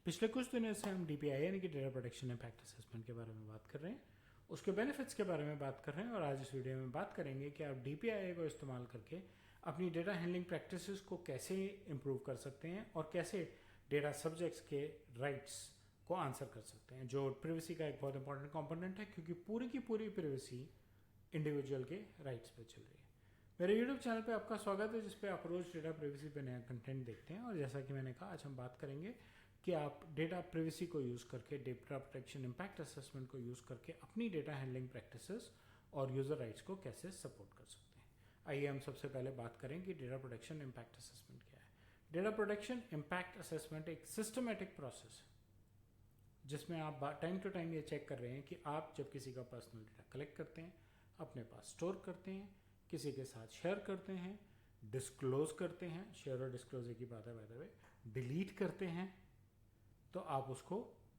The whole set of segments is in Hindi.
पिछले कुछ दिनों से हम DPI यानी कि डेटा प्रोटेक्शन इम्पैक्ट असेसमेंट के बारे में बात कर रहे हैं, उसके बेनिफिट्स के बारे में बात कर रहे हैं। और आज इस वीडियो में बात करेंगे कि आप DPI को इस्तेमाल करके अपनी डेटा हैंडलिंग प्रैक्टिसेस को कैसे इम्प्रूव कर सकते हैं और कैसे डेटा सब्जेक्ट्स के राइट्स को आंसर कर सकते हैं, जो प्रिवेसी का एक बहुत इंपॉर्टेंट कंपोनेंट है, क्योंकि पूरी की पूरी प्रिवेसी इंडिविजुअल के राइट्स पे चल रही है। मेरे यूट्यूब चैनल पे आपका स्वागत है, जिसपे आप रोज डेटा प्रिवेसी पे नया कंटेंट देखते हैं। और जैसा कि मैंने कहा, आज हम बात करेंगे कि आप डेटा प्रिवेसी को यूज़ करके, डेटा प्रोटेक्शन इम्पैक्ट असेसमेंट को यूज़ करके अपनी डेटा हैंडलिंग प्रैक्टिसेस और यूज़र राइट्स को कैसे सपोर्ट कर सकते हैं। आइए हम सबसे पहले बात करें कि डेटा प्रोटेक्शन इम्पैक्ट असेसमेंट क्या है। डेटा प्रोटेक्शन इम्पैक्ट असेसमेंट एक सिस्टमेटिक प्रोसेस है, जिसमें आप टाइम टू टाइम ये चेक कर रहे हैं कि आप जब किसी का पर्सनल डेटा कलेक्ट करते हैं, अपने पास स्टोर करते हैं, किसी के साथ शेयर करते हैं, डिस्क्लोज करते हैं, शेयर और डिस्क्लोज एक ही बात है बाय द वे, डिलीट करते हैं, तो आप उसको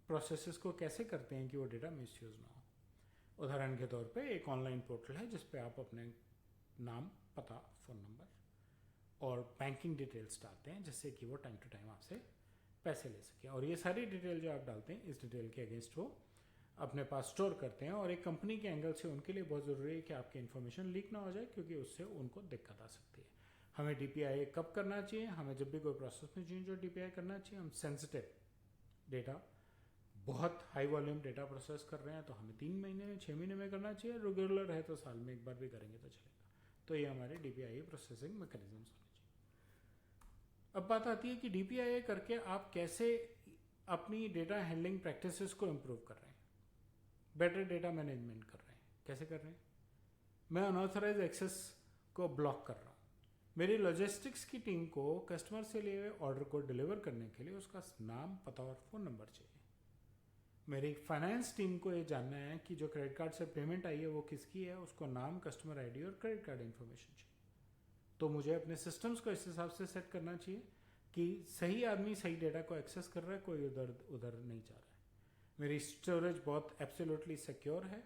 प्रोसेसेस को कैसे करते हैं कि वो डेटा मिसयूज ना हो। उदाहरण के तौर पे एक ऑनलाइन पोर्टल है, जिस पे आप अपने नाम, पता, फ़ोन नंबर और बैंकिंग डिटेल्स डालते हैं, जिससे कि वो टाइम टू टाइम आपसे पैसे ले सके। और ये सारी डिटेल जो आप डालते हैं, इस डिटेल के अगेंस्ट वो अपने पास स्टोर करते हैं। और एक कंपनी के एंगल से उनके लिए बहुत ज़रूरी है कि आपकी इन्फॉर्मेशन लीक ना हो जाए, क्योंकि उससे उनको दिक्कत आ सकती है। हमें DPI कब करना चाहिए? हमें जब भी कोई प्रोसेस में चेंज हो DPI करना चाहिए। हम सेंसिटिव डेटा, बहुत हाई वॉल्यूम डेटा प्रोसेस कर रहे हैं तो हमें 3 महीने में, 6 महीने में करना चाहिए। रेगुलर है तो साल में एक बार भी करेंगे तो चलेगा। तो ये हमारे DPI प्रोसेसिंग मैकेनिज्म्स होने चाहिए। अब बात आती है कि DPI करके आप कैसे अपनी डेटा हैंडलिंग प्रैक्टिसेस को इम्प्रूव कर रहे हैं, बेटर डेटा मैनेजमेंट कर रहे हैं। कैसे कर रहे हैं? मैं अनऑथराइज एक्सेस को ब्लॉक कर रहा हूँ। मेरी लॉजिस्टिक्स की टीम को कस्टमर से लिए ऑर्डर को डिलीवर करने के लिए उसका नाम, पता और फ़ोन नंबर चाहिए। मेरी फाइनेंस टीम को ये जानना है कि जो क्रेडिट कार्ड से पेमेंट आई है वो किसकी है, उसको नाम, कस्टमर ID और क्रेडिट कार्ड इन्फॉर्मेशन चाहिए। तो मुझे अपने सिस्टम्स को इस हिसाब से सेट करना चाहिए कि सही आदमी सही डेटा को एक्सेस कर रहा है, कोई उधर उधर नहीं जा रहा है। मेरी स्टोरेज बहुत एब्सोल्युटली सिक्योर है।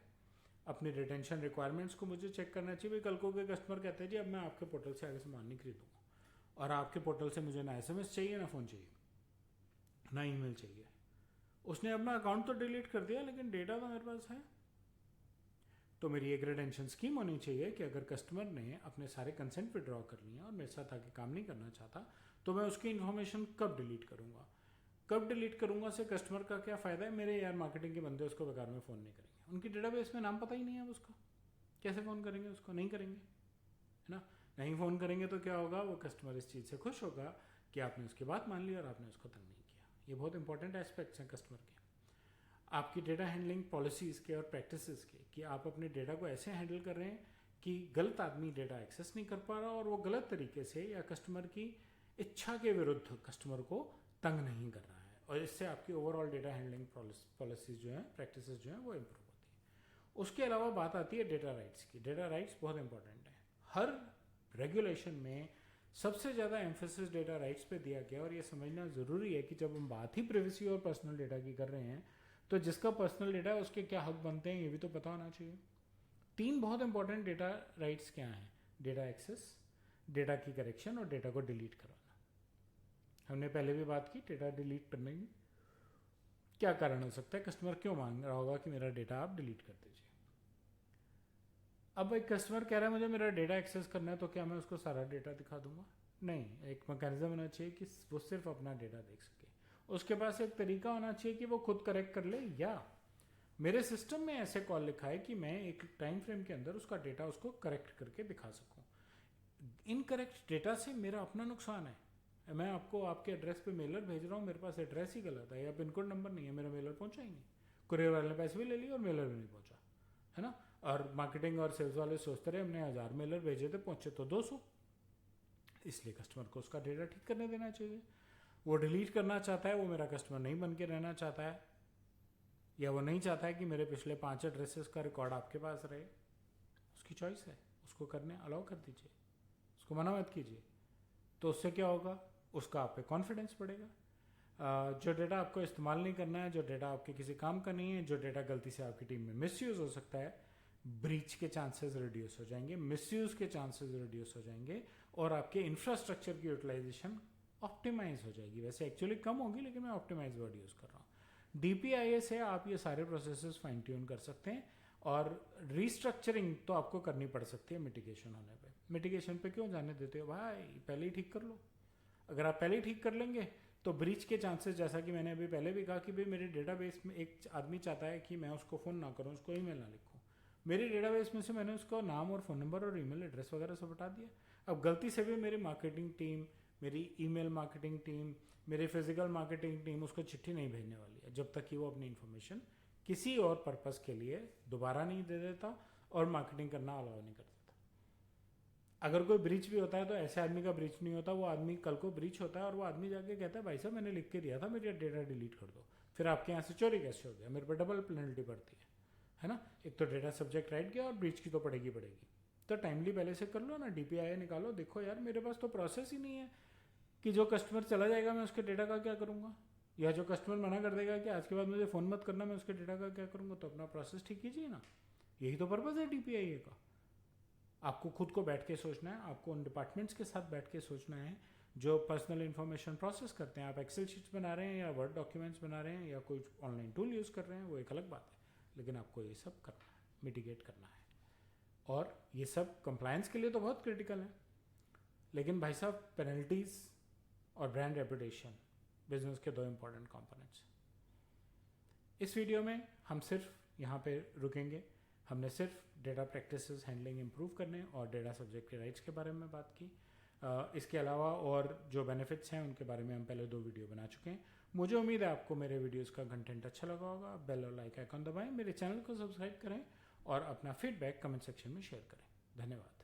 अपनी रिटेंशन रिक्वायरमेंट्स को मुझे चेक करना चाहिए। भाई, कल को कोई कस्टमर कहते हैं जी अब मैं आपके पोर्टल से आगे सामान नहीं खरीदूंगा, और आपके पोर्टल से मुझे ना SMS चाहिए, ना फ़ोन चाहिए, ना ईमेल चाहिए। उसने अपना अकाउंट तो डिलीट कर दिया, लेकिन डेटा तो मेरे पास है। तो मेरी एक रिटेंशन स्कीम होनी चाहिए कि अगर कस्टमर ने अपने सारे कंसेंट विड्रॉ कर लिए और मेरे साथ आके काम नहीं करना चाहता, तो मैं उसकी इन्फॉर्मेशन कब डिलीट करूंगा। कब डिलीट करूंगा से कस्टमर का क्या फ़ायदा है? मेरे यार मार्केटिंग के बंदे उसको बेकार में फ़ोन नहीं करेंगे, उनकी डेटाबेस में नाम पता ही नहीं है उसका, कैसे फ़ोन करेंगे उसको? नहीं करेंगे, है ना। नहीं फ़ोन करेंगे तो क्या होगा? वो कस्टमर इस चीज़ से खुश होगा कि आपने उसकी बात मान ली और आपने उसको तंग नहीं किया। ये बहुत इंपॉर्टेंट एस्पेक्ट्स हैं कस्टमर के, आपकी डेटा हैंडलिंग पॉलिसीज़ के और प्रैक्टिसेस के, कि आप अपने डेटा को ऐसे हैंडल कर रहे हैं कि गलत आदमी डेटा एक्सेस नहीं कर पा रहा, और वो गलत तरीके से या कस्टमर की इच्छा के विरुद्ध कस्टमर को तंग नहीं कर रहा है। और इससे आपकी ओवरऑल डेटा हैंडलिंग पॉलिसीज जो हैं, प्रैक्टिसेस जो हैं, वो इम्प्रूव होती है। उसके अलावा बात आती है डेटा राइट्स की। डेटा राइट्स बहुत इंपॉर्टेंट है। हर रेगुलेशन में सबसे ज़्यादा एम्फेसिस डेटा राइट्स पे दिया गया, और ये समझना ज़रूरी है कि जब हम बात ही प्रिवेसी और पर्सनल डेटा की कर रहे हैं, तो जिसका पर्सनल डेटा है उसके क्या हक बनते हैं, ये भी तो पता होना चाहिए। 3 बहुत इंपॉर्टेंट डेटा राइट्स क्या हैं? डेटा एक्सेस, डेटा की करेक्शन और डेटा को डिलीट करवाना। हमने पहले भी बात की, डेटा डिलीट करने की क्या कारण हो सकता है, कस्टमर क्यों मांग रहा होगा कि मेरा डेटा आप डिलीट कर दीजिए। अब एक कस्टमर कह रहा है मुझे मेरा डेटा एक्सेस करना है, तो क्या मैं उसको सारा डेटा दिखा दूंगा? नहीं, एक मैकेनिज्म होना चाहिए कि वो सिर्फ अपना डेटा देख सके। उसके पास एक तरीका होना चाहिए कि वो खुद करेक्ट कर ले, या मेरे सिस्टम में ऐसे कॉल लिखा है कि मैं एक टाइम फ्रेम के अंदर उसका डेटा उसको करेक्ट करके दिखा सकूं। इनकरेक्ट डेटा से मेरा अपना नुकसान है। मैं आपको आपके एड्रेस पे मेलर भेज रहा हूँ, मेरे पास एड्रेस ही गलत है या पिन कोड नंबर नहीं है, मेरा मेलर पहुंचा ही नहीं। कुरियर वाले ने पैसे भी ले लिए और मेलर भी नहीं पहुंचा, है ना। और मार्केटिंग और सेल्स वाले सोचते रहे हमने 1000 मेलर भेजे थे, पहुंचे तो 200। इसलिए कस्टमर को उसका डेटा ठीक करने देना चाहिए। वो डिलीट करना चाहता है, वो मेरा कस्टमर नहीं बन के रहना चाहता है, या वो नहीं चाहता है कि मेरे पिछले 5 एड्रेसेस का रिकॉर्ड आपके पास रहे, उसकी चॉइस है। उसको करने अलाउ कर दीजिए, उसको मना मत कीजिए। तो उससे क्या होगा? उसका आप पे कॉन्फिडेंस बढ़ेगा। जो डेटा आपको इस्तेमाल नहीं करना है, जो डेटा आपके किसी काम का नहीं है, जो डेटा गलती से आपकी टीम में मिसयूज हो सकता है, ब्रीच के चांसेस रिड्यूस हो जाएंगे, मिसयूज के चांसेस रिड्यूस हो जाएंगे, और आपके इंफ्रास्ट्रक्चर की यूटिलाइजेशन ऑप्टिमाइज हो जाएगी। वैसे एक्चुअली कम होगी, लेकिन मैं ऑप्टिमाइज वर्ड यूज़ कर रहा हूँ। DPIA से आप ये सारे प्रोसेसेस फाइन ट्यून कर सकते हैं, और रीस्ट्रक्चरिंग तो आपको करनी पड़ सकती है मिटिगेशन होने पे। मिटिगेशन पे क्यों जाने देते हो भाई, पहले ही ठीक कर लो। अगर आप पहले ही ठीक कर लेंगे तो ब्रीच के चांसेस, जैसा कि मैंने अभी पहले भी कहा कि भाई मेरे डेटाबेस में एक आदमी चाहता है कि मैं उसको फ़ोन ना करूँ, उसको ईमेल ना लिखूँ, मेरे डेटाबेस में से मैंने उसको नाम और फ़ोन नंबर और ईमेल एड्रेस वगैरह सब हटा दिया। अब गलती से भी मेरी मार्केटिंग टीम, मेरी ईमेल मार्केटिंग टीम, मेरी फिजिकल मार्केटिंग टीम उसको चिट्ठी नहीं भेजने वाली है जब तक कि वो अपनी इन्फॉर्मेशन किसी और पर्पस के लिए दोबारा नहीं दे देता और मार्केटिंग करना अलाउ नहीं कर देता। अगर कोई ब्रीच भी होता है तो ऐसे आदमी का ब्रीच नहीं होता, वो आदमी कल को ब्रीच होता है और वो आदमी जाके कहता है भाई साहब मैंने लिख के दिया था, मेरा डेटा डिलीट कर दो। फिर आपके यहाँ से चोरी कैसे हो गया, मेरे पर डबल पेनल्टी पड़ती है ना। एक तो डेटा सब्जेक्ट राइट गया और ब्रीच की तो पड़ेगी। तो टाइमली पहले से कर लो ना, DPIA निकालो। देखो यार मेरे पास तो प्रोसेस ही नहीं है कि जो कस्टमर चला जाएगा मैं उसके डेटा का क्या करूँगा, या जो कस्टमर मना कर देगा कि आज के बाद मुझे फ़ोन मत करना, मैं उसके डेटा का क्या करूँगा। तो अपना प्रोसेस ठीक कीजिए ना, यही तो पर्पज़ है DPIA का। आपको खुद को बैठ के सोचना है, आपको उन डिपार्टमेंट्स के साथ बैठ के सोचना है जो पर्सनल इन्फॉर्मेशन प्रोसेस करते हैं। आप एक्सेल शीट्स बना रहे हैं या वर्ड डॉक्यूमेंट्स बना रहे हैं या कोई ऑनलाइन टूल यूज़ कर रहे हैं, वो एक अलग बात है, लेकिन आपको ये सब करना है, मिटिगेट करना है। और ये सब कंप्लायंस के लिए तो बहुत क्रिटिकल है, लेकिन भाई साहब पेनल्टीज और ब्रांड रेपुटेशन बिजनेस के दो इंपॉर्टेंट कंपोनेंट्स। इस वीडियो में हम सिर्फ यहाँ पे रुकेंगे। हमने सिर्फ डेटा प्रैक्टिसेस हैंडलिंग इंप्रूव करने और डेटा सब्जेक्ट के राइट्स के बारे में बात की। इसके अलावा और जो बेनिफिट्स हैं उनके बारे में हम पहले 2 वीडियो बना चुके हैं। मुझे उम्मीद है आपको मेरे वीडियोस का कंटेंट अच्छा लगा होगा। बेल और लाइक आइकन दबाएं, मेरे चैनल को सब्सक्राइब करें और अपना फीडबैक कमेंट सेक्शन में शेयर करें। धन्यवाद।